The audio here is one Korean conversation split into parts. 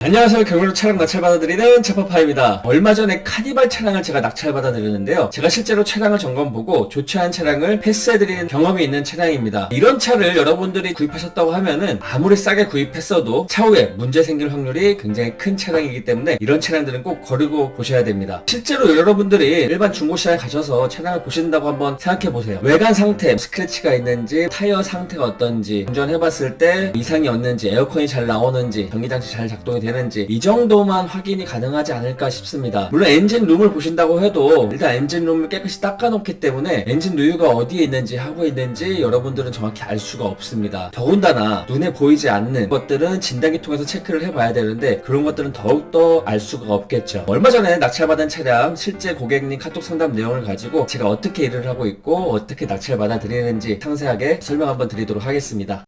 안녕하세요. 경유로 차량 낙찰받아드리는 차파파입니다. 얼마 전에 카니발 차량을 제가 낙찰받아드렸는데요. 제가 실제로 차량을 점검보고 좋지 않은 차량을 패스해드리는 경험이 있는 차량입니다. 이런 차를 여러분들이 구입하셨다고 하면은 아무리 싸게 구입했어도 차후에 문제 생길 확률이 굉장히 큰 차량이기 때문에 이런 차량들은 꼭 거르고 보셔야 됩니다. 실제로 여러분들이 일반 중고시장에 가셔서 차량을 보신다고 한번 생각해보세요. 외관 상태, 스크래치가 있는지, 타이어 상태가 어떤지, 운전해봤을 때 이상이 없는지, 에어컨이 잘 나오는지, 전기장치 잘 작동이 되는지 이 정도만 확인이 가능하지 않을까 싶습니다. 물론 엔진룸을 보신다고 해도 일단 엔진룸을 깨끗이 닦아놓기 때문에 엔진 누유가 어디에 있는지 하고 있는지 여러분들은 정확히 알 수가 없습니다. 더군다나 눈에 보이지 않는 것들은 진단기 통해서 체크를 해봐야 되는데 그런 것들은 더욱더 알 수가 없겠죠. 얼마 전에 낙찰받은 차량 실제 고객님 카톡 상담 내용을 가지고 제가 어떻게 일을 하고 있고 어떻게 낙찰받아 드리는지 상세하게 설명 한번 드리도록 하겠습니다.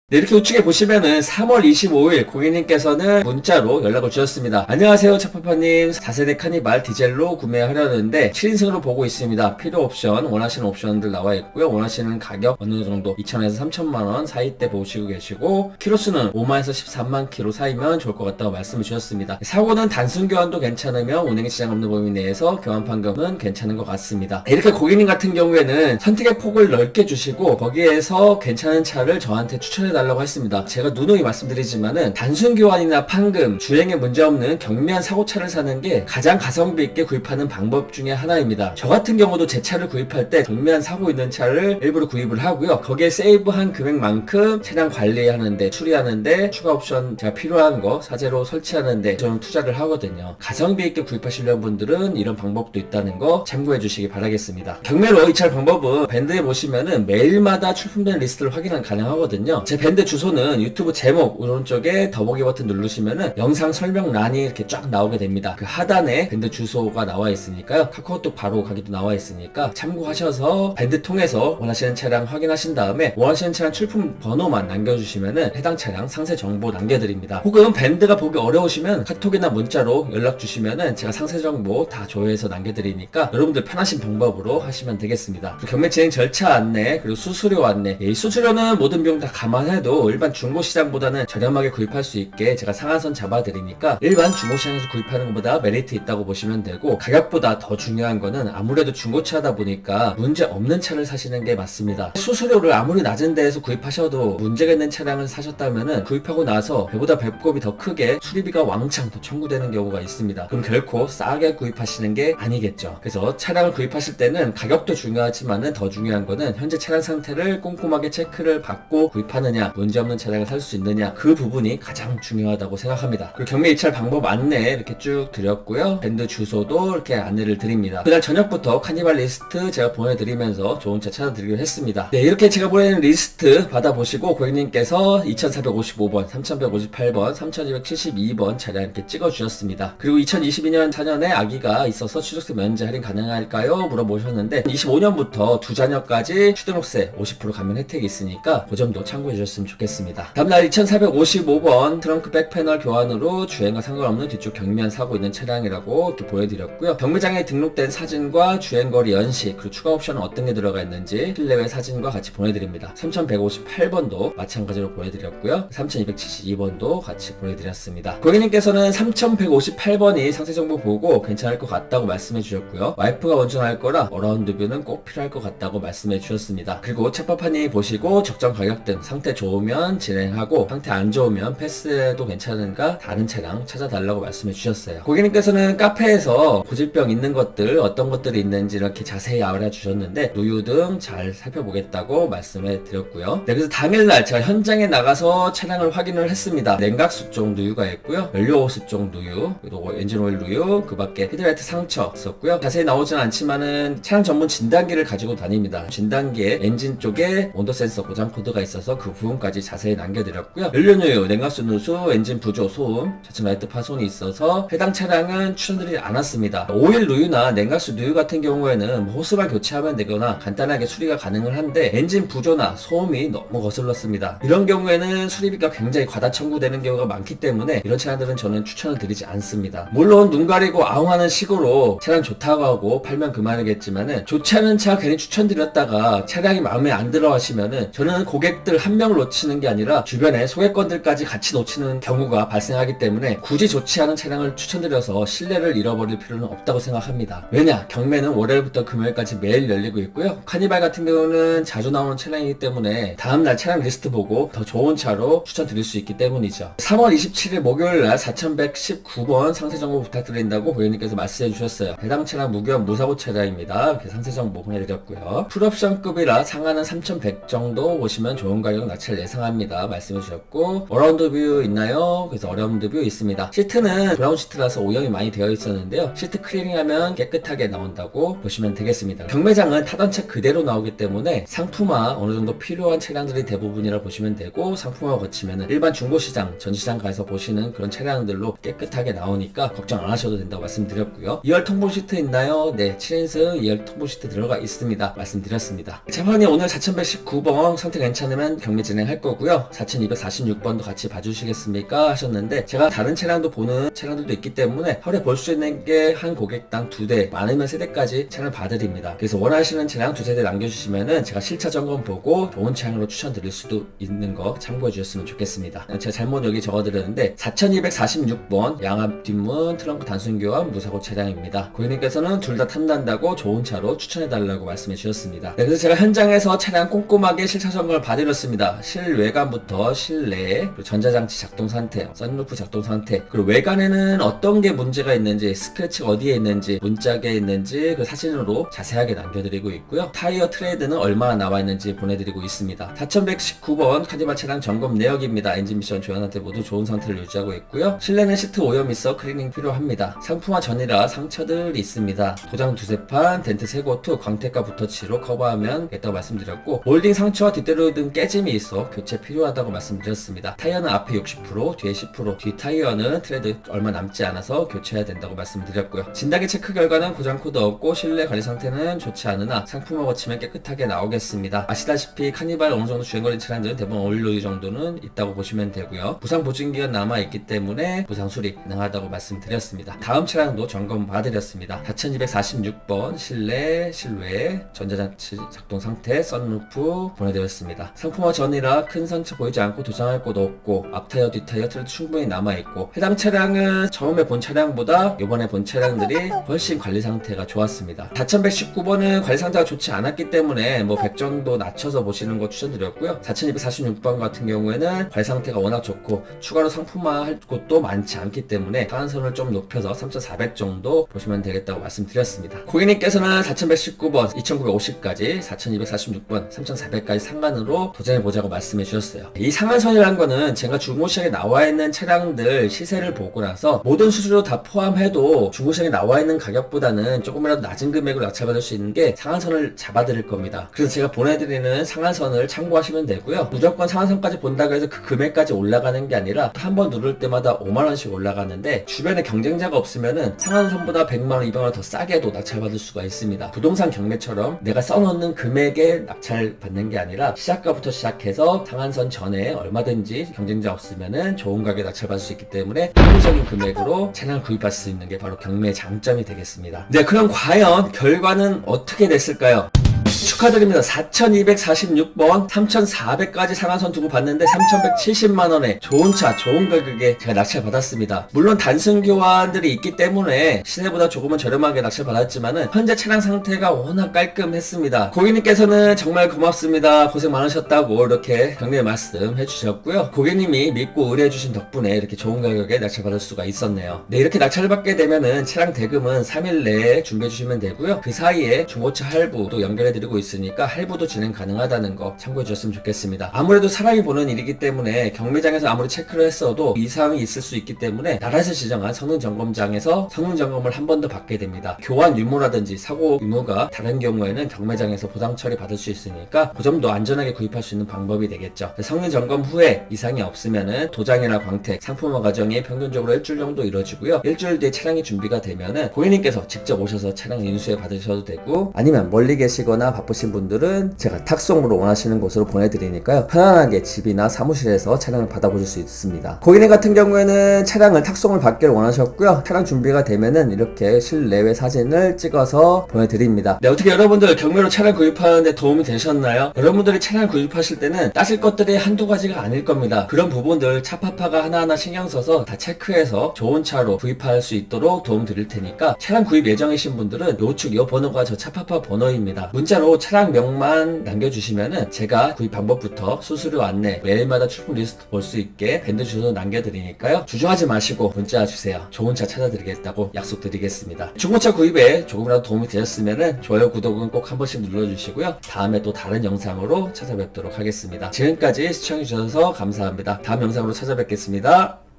네, 이렇게 우측에 보시면은 3월 25일 고객님께서는 문자로 연락을 주셨습니다. 안녕하세요, 차파파님. 4세대 카니발 디젤로 구매하려는데 7인승으로 보고 있습니다. 필요 옵션, 원하시는 옵션들 나와 있고요. 원하시는 가격 어느 정도 2,000에서 3,000만원 사이대 보시고 계시고 키로수는 5만에서 13만 키로 사이면 좋을 것 같다고 말씀을 주셨습니다. 사고는 단순 교환도 괜찮으며 운행 지장 없는 범위 내에서 교환 판금은 괜찮은 것 같습니다. 이렇게 고객님 같은 경우에는 선택의 폭을 넓게 주시고 거기에서 괜찮은 차를 저한테 추천해 달라고 했습니다. 제가 누누이 말씀드리지만은 단순 교환이나 판금, 주행에 문제없는 경미한 사고차를 사는 게 가장 가성비 있게 구입하는 방법 중에 하나입니다. 저 같은 경우도 제 차를 구입할 때 경미한 사고 있는 차를 일부러 구입을 하고요. 거기에 세이브한 금액만큼 차량 관리하는데, 수리하는데, 추가 옵션 제가 필요한 거 사제로 설치하는데 저는 투자를 하거든요. 가성비 있게 구입하시려는 분들은 이런 방법도 있다는 거 참고해 주시기 바라겠습니다. 경매로 이 차 방법은 밴드에 보시면은 매일마다 출품된 리스트를 확인 가능하거든요. 제 밴드 주소는 유튜브 제목 오른쪽에 더보기 버튼 누르시면은 영상 설명란이 이렇게 쫙 나오게 됩니다. 그 하단에 밴드 주소가 나와 있으니까요. 카카오톡 바로 가기도 나와 있으니까 참고하셔서 밴드 통해서 원하시는 차량 확인하신 다음에 원하시는 차량 출품 번호만 남겨주시면은 해당 차량 상세 정보 남겨드립니다. 혹은 밴드가 보기 어려우시면 카톡이나 문자로 연락 주시면은 제가 상세 정보 다 조회해서 남겨드리니까 여러분들 편하신 방법으로 하시면 되겠습니다. 경매 진행 절차 안내 그리고 수수료 안내, 이 수수료는 모든 비용 다 감안해도 일반 중고시장보다는 저렴하게 구입할 수 있게 제가 상한선 잡아드리니까 일반 중고시장에서 구입하는 것보다 메리트 있다고 보시면 되고, 가격보다 더 중요한 거는 아무래도 중고차다 보니까 문제 없는 차를 사시는 게 맞습니다. 수수료를 아무리 낮은 데에서 구입하셔도 문제가 있는 차량을 사셨다면은 구입하고 나서 배보다 배꼽이 더 크게 수리비가 왕창 더 청구되는 경우가 있습니다. 그럼 결코 싸게 구입하시는 게 아니겠죠. 그래서 차량을 구입하실 때는 가격도 중요하지만은 더 중요한 거는 현재 차량 상태를 꼼꼼하게 체크를 받고 구입하느냐, 문제없는 차량을 살 수 있느냐, 그 부분이 가장 중요하다고 생각합니다. 그리고 경매 입찰 방법 안내 이렇게 쭉 드렸고요. 밴드 주소도 이렇게 안내를 드립니다. 그날 저녁부터 카니발 리스트 제가 보내드리면서 좋은 차 찾아드리기로 했습니다. 네, 이렇게 제가 보내는 리스트 받아보시고 고객님께서 2455번, 3158번, 3272번 차량 이렇게 찍어주셨습니다. 그리고 2022년 4년에 아기가 있어서 취득세 면제 할인 가능할까요? 물어보셨는데 25년부터 두 자녀까지 취등록세 50% 감면 혜택이 있으니까 그 점도 참고해 주셨으면 좋겠습니다. 다음날 2455번 트렁크 백패널 교환으로 주행과 상관없는 뒤쪽 경미한 사고 있는 차량이라고 이렇게 보여드렸고요. 경매장에 등록된 사진과 주행거리 연식, 그리고 추가 옵션은 어떤 게 들어가 있는지 실내외 사진과 같이 보내드립니다. 3158번도 마찬가지로 보내드렸고요. 3272번도 같이 보내드렸습니다. 고객님께서는 3158번이 상세정보 보고 괜찮을 것 같다고 말씀해 주셨고요. 와이프가 운전할 거라 어라운드 뷰는 꼭 필요할 것 같다고 말씀해 주셨습니다. 그리고 차파파님 보시고 적정 가격 등 상태 좋으면 진행하고 상태 안 좋으면 패스해도 괜찮은가 다른 차량 찾아달라고 말씀해 주셨어요. 고객님께서는 카페에서 고질병 있는 것들 어떤 것들이 있는지 이렇게 자세히 알아주셨는데 누유 등 잘 살펴보겠다고 말씀해 드렸고요. 네, 그래서 당일날 제가 현장에 나가서 차량을 확인을 했습니다. 냉각수 쪽 누유가 있고요, 연료호스 쪽 누유, 그리고 엔진오일 누유, 그 밖에 헤드라이트 상처 있었고요. 자세히 나오지는 않지만은 차량 전문 진단기를 가지고 다닙니다. 진단기에 엔진 쪽에 온도 센서 고장 코드가 있어서 그 부분까지 자세히 남겨드렸고요. 연료누유, 냉각수 누수, 엔진 부조, 소음, 좌측 라이트 파손이 있어서 해당 차량은 추천드리지 않았습니다. 오일 누유나 냉각수 누유 같은 경우에는 호스만 교체하면 되거나 간단하게 수리가 가능을 한데 엔진 부조나 소음이 너무 거슬렀습니다. 이런 경우에는 수리비가 굉장히 과다 청구되는 경우가 많기 때문에 이런 차량들은 저는 추천을 드리지 않습니다. 물론 눈 가리고 아웅하는 식으로 차량 좋다고 하고 팔면 그만이겠지만은 좋지 않은 차 괜히 추천드렸다가 차량이 마음에 안 들어 하시면은 저는 고객들 한 명을 놓치는 게 아니라 주변에 소개권들까지 같이 놓치는 경우가 발생하기 때문에 굳이 좋지 않은 차량을 추천드려서 신뢰를 잃어버릴 필요는 없다고 생각합니다. 왜냐? 경매는 월요일부터 금요일까지 매일 열리고 있고요. 카니발 같은 경우는 자주 나오는 차량이기 때문에 다음날 차량 리스트 보고 더 좋은 차로 추천드릴 수 있기 때문이죠. 3월 27일 목요일날 4119번 상세정보 부탁드린다고 고객님께서 말씀해 주셨어요. 해당 차량 무기업 무사고 차량입니다. 이렇게 상세정보 보내드렸고요. 풀옵션급이라 상한은 3100 정도 보시면 좋은 가격 낙찰 예상합니다. 말씀해 주셨고, 어라운드 뷰 있나요? 그래서 어라운드 뷰 있습니다. 시트는 브라운 시트라서 오염이 많이 되어 있었는데요. 시트 클리닝하면 깨끗하게 나온다고 보시면 되겠습니다. 경매장은 타던 차 그대로 나오기 때문에 상품화 어느 정도 필요한 차량들이 대부분이라 보시면 되고, 상품화 거치면 일반 중고시장, 전시장 가서 보시는 그런 차량들로 깨끗하게 나오니까 걱정 안 하셔도 된다고 말씀드렸고요. 2열 통보 시트 있나요? 네, 7인승 2열 통보 시트 들어가 있습니다. 말씀드렸습니다. 재판이 오늘 4119번 상태 괜찮으면 경매 진행할 거고요. 4246번도 같이 봐주시겠습니까? 하셨는데, 제가 다른 차량도 보는 차량들도 있기 때문에 하루에 볼 수 있는 게 한 고객당 2대, 많으면 3대까지 차량을 봐드립니다. 그래서 원하시는 차량 2-3대 남겨주시면은 제가 실차 점검 보고 좋은 차량으로 추천드릴 수도 있는 거 참고해 주셨으면 좋겠습니다. 제가 잘못 여기 적어드렸는데 4246번 양앞 뒷문 트렁크 단순 교환 무사고 차량입니다. 고객님께서는 둘 다 탐난다고 좋은 차로 추천해달라고 말씀해 주셨습니다. 네, 그래서 제가 현장에서 차량 꼼꼼하게 실차 점검을 봐드렸습니다. 실외관부터 실내, 그리고 전자장치 작동 상태, 썬루프 작동 상태, 그리고 외관에는 어떤 게 문제가 있는지, 스크래치가 어디에 있는지, 문짝에 있는지 그 사진으로 자세하게 남겨드리고 있고요. 타이어 트레이드는 얼마나 나와 있는지 보내드리고 있습니다. 4119번 카니발 차량 점검 내역입니다. 엔진 미션 조연 상태 모두 좋은 상태를 유지하고 있고요. 실내는 시트 오염 있어 클리닝 필요합니다. 상품화 전이라 상처들이 있습니다. 도장 두세 판, 덴트 세고투, 광택과 붓터치로 커버하면 되겠다고 말씀드렸고, 몰딩 상처와 뒷대로 등 깨짐이 있어 교체 필요하다고 말씀드렸습니다. 타이어는 앞에 60%, 뒤에 10%, 뒤 타이어는 트레드 얼마 남지 않아서 교체해야 된다고 말씀드렸고요. 진단기 체크 결과는 고장 코드 없고 실내 관리 상태는 좋지 않으나 상품화 거치면 깨끗하게 나오겠습니다. 아시다시피 카니발 어느 정도 주행거리 차량들은 대부분 오일로이 정도는 있다고 보시면 되고요. 부상 보증기간 남아있기 때문에 부상 수리 가능하다고 말씀드렸습니다. 다음 차량도 점검 봐드렸습니다. 4246번 실내, 실외, 전자장치 작동 상태, 썬루프 보내드렸습니다. 상품화 전이라 큰 상처 보이지 않고 도장할 곳 없고, 앞타이어, 뒷타이어 트레드 충분히 남아있고, 해당 차량은 처음에 본 차량보다 이번에 본 차량들이 훨씬 관리 상태가 좋았습니다. 4119번은 관리 상태가 좋지 않았기 때문에 100 정도 낮춰서 보시는 거 추천드렸고요. 4246번 같은 경우에는 관리 상태가 워낙 좋고 추가로 상품화 할 곳도 많지 않기 때문에 상한선을 좀 높여서 3400 정도 보시면 되겠다고 말씀드렸습니다. 고객님께서는 4119번 2950까지, 4246번 3400까지 상한으로 도전해보자고 말씀해 주셨어요. 이 상한선이라는 거는 제가 중고시장에 나와 있는 차량들 시세를 보고 나서 모든 수수료 다 포함해도 중고시장에 나와 있는 가격보다는 조금이라도 낮은 금액으로 낙찰받을 수 있는 게 상한선을 잡아드릴 겁니다. 그래서 제가 보내드리는 상한선을 참고하시면 되고요. 무조건 상한선까지 본다고 해서 그 금액까지 올라가는 게 아니라 한 번 누를 때마다 5만원씩 올라가는데, 주변에 경쟁자가 없으면은 상한선보다 100만원, 200만원 더 싸게도 낙찰받을 수가 있습니다. 부동산 경매처럼 내가 써놓는 금액에 낙찰받는 게 아니라 시작가부터 시작해서 상한선 전에 얼마든지 경쟁자 없으면은 좋은 가격에 낙찰받을 수 있기 때문에 합리적인 금액으로 차량을 구입할 수 있는 게 바로 경매의 장점이 되겠습니다. 네, 그럼 과연 결과는 어떻게 됐을까요? 축하드립니다. 4246번 3400까지 상한선 두고 봤는데 3170만원에 좋은 차, 좋은 가격에 제가 낙찰 받았습니다. 물론 단순 교환들이 있기 때문에 시세보다 조금은 저렴하게 낙찰 받았지만은 현재 차량 상태가 워낙 깔끔했습니다. 고객님께서는 정말 고맙습니다, 고생 많으셨다고 이렇게 격려의 말씀 해주셨고요. 고객님이 믿고 의뢰해주신 덕분에 이렇게 좋은 가격에 낙찰 받을 수가 있었네요. 네, 이렇게 낙찰을 받게 되면은 차량 대금은 3일 내에 준비해주시면 되고요. 그 사이에 중고차 할부도 연결해드리고 있으니까 할부도 진행 가능하다는 거 참고해 주셨으면 좋겠습니다. 아무래도 사람이 보는 일이기 때문에 경매장에서 아무리 체크를 했어도 이상이 있을 수 있기 때문에 나라에서 지정한 성능점검장에서 성능점검을 한 번 더 받게 됩니다. 교환 유무라든지 사고 유무가 다른 경우에는 경매장에서 보상 처리 받을 수 있으니까 그 점도 안전하게 구입할 수 있는 방법이 되겠죠. 성능점검 후에 이상이 없으면은 도장이나 광택, 상품화 과정이 평균적으로 일주일 정도 이루어지고요. 일주일 뒤에 차량이 준비가 되면은 고객님께서 직접 오셔서 차량 인수해 받으셔도 되고, 아니면 멀리 계시거나 바쁘시거나 바쁘신 분들은 제가 탁송으로 원하시는 곳으로 보내드리니까요. 편안하게 집이나 사무실에서 차량을 받아보실 수 있습니다. 고객님 같은 경우에는 차량을 탁송을 받기를 원하셨고요. 차량 준비가 되면은 이렇게 실내외 사진을 찍어서 보내드립니다. 네, 어떻게 여러분들 경매로 차량 구입하는데 도움이 되셨나요? 여러분들이 차량을 구입하실 때는 따질 것들이 한두 가지가 아닐 겁니다. 그런 부분들 차파파가 하나하나 신경 써서 다 체크해서 좋은 차로 구입할 수 있도록 도움 드릴 테니까 차량 구입 예정이신 분들은 요축 요 번호가 저 차파파 번호입니다. 문자로 차량명만 남겨주시면은 제가 구입 방법부터 수수료 안내, 매일마다 출품 리스트 볼 수 있게 밴드 주소 남겨드리니까요. 주저하지 마시고 문자 주세요. 좋은 차 찾아드리겠다고 약속드리겠습니다. 중고차 구입에 조금이라도 도움이 되셨으면은 좋아요, 구독은 꼭 한 번씩 눌러주시고요. 다음에 또 다른 영상으로 찾아뵙도록 하겠습니다. 지금까지 시청해주셔서 감사합니다. 다음 영상으로 찾아뵙겠습니다.